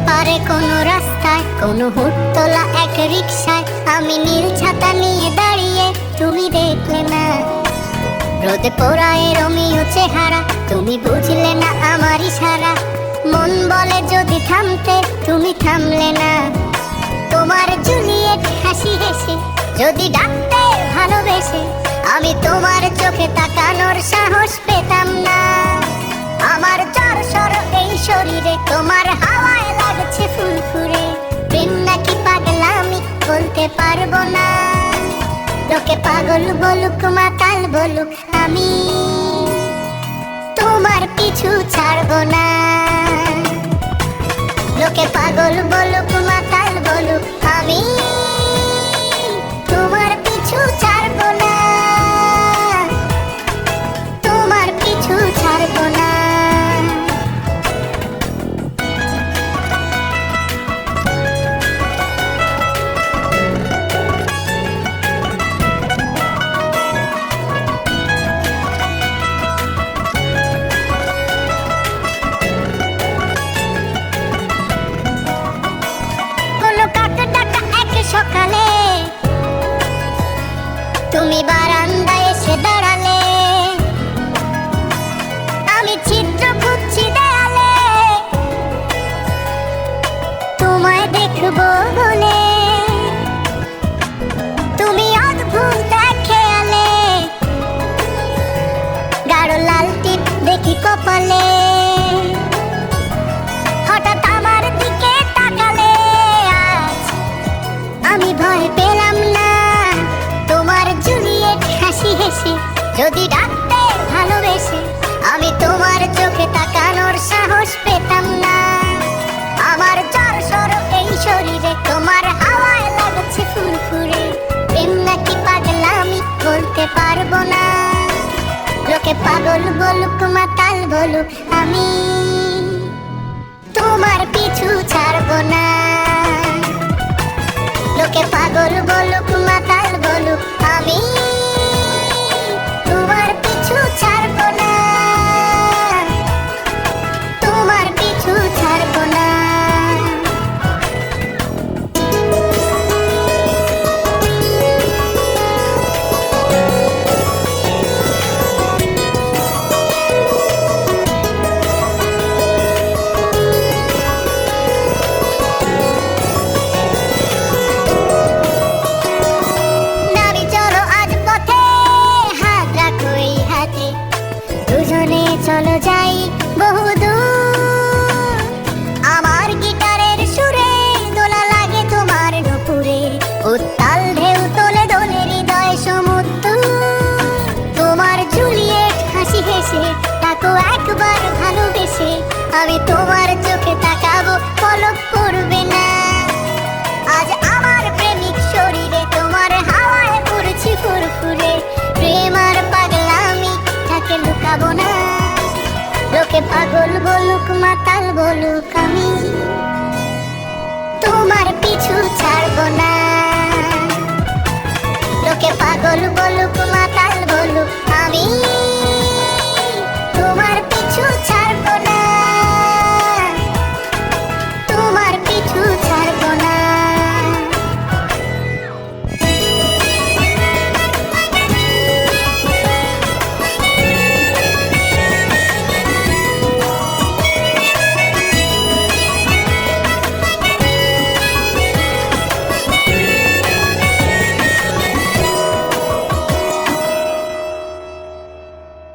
পারে কোনো রাস্তায়, কোনো হুটতোলা এক রিকশায় আমি নীল ছাতা নিয়ে দাঁড়িয়ে, তুমি দেখলে না রোদে পোড়ায় রোমিও চেহারা, তুমি বুঝলে না আমার ইশারা। মন বলে যদি থামতে, তুমি থামলে না। তোমার জুলিয়েট হাসি হেসে যদি ডাকতে ভালোবেসে, আমি তোমার চোখে তাকানোর সাহস পেতাম না। আমার চরসর এই শরীরে তোমার হাওয়ায় লাগছে ফুরফুরে, প্রেম নাকি পাগলামি বলতে পারবো না। লোকে পাগল বলুক মাতাল বলুক, আমি তোমার পিছু ছাড়বো না। লোকে পাগল বলুক মাতাল বলুক, আমি তোমার পিছু ছাড়বো না, তোমার পিছু ছাড়বো না। সকালে তুমি বারান্দায় এসে দাঁড়ালে, আমি চিত্র খুঁজছি দেয়ালে তোমায় দেখবো বলে। তুমি অদ্ভুত এক খেয়ালে, গাঢ় লাল টিপ দেখি কপালে, হঠাৎ আমার দিকে তাকালে। আজ আমি ভয় পেলাম না, তোমার জুলিয়েট হাসি হেসে যদি ডাকতে ভালোবেসে, আমি তোমার চোখে তাকানোর সাহস পেতাম না। আমার চরসর এই শরীরে তোমার হাওয়ায় লাগছে ফুরফুরে, প্রেম নাকি পাগলামি বলতে পারবো না। লোকে পাগল বলুক মাতাল বলুক, আমি তোমার পিছু ছাড়বো না। লোকে পাগল বলুক মাতাল বলুক, আমি তোমার পিছু ছাড়বো না, তোমার পিছু ছাড়বো না। চলো যাই বহুদূর, আমার গিটারের সুরে দোলা লাগে তোমার নুপুরে, উত্তাল ঢেউ তোলে দোলে হৃদয় সমুদ্র। তোমার জুলিয়েট হাসি হেসে তাকে একবার ভালোবেসে, আমি তোমার চোখে তাকাবো পলক পড়বে না। আজ আমার প্রেমিক শরীরে তোমার হাওয়ায় পড়ছি ফুরফুরে, প্রেম আর পাগলামি তাকে লুকাবো না। লোকে পাগল বলুক মাতাল বলুক, আমি তোমার পিছু ছাড়বো না। লোকে পাগল বলুক মাতাল বলুক, আমি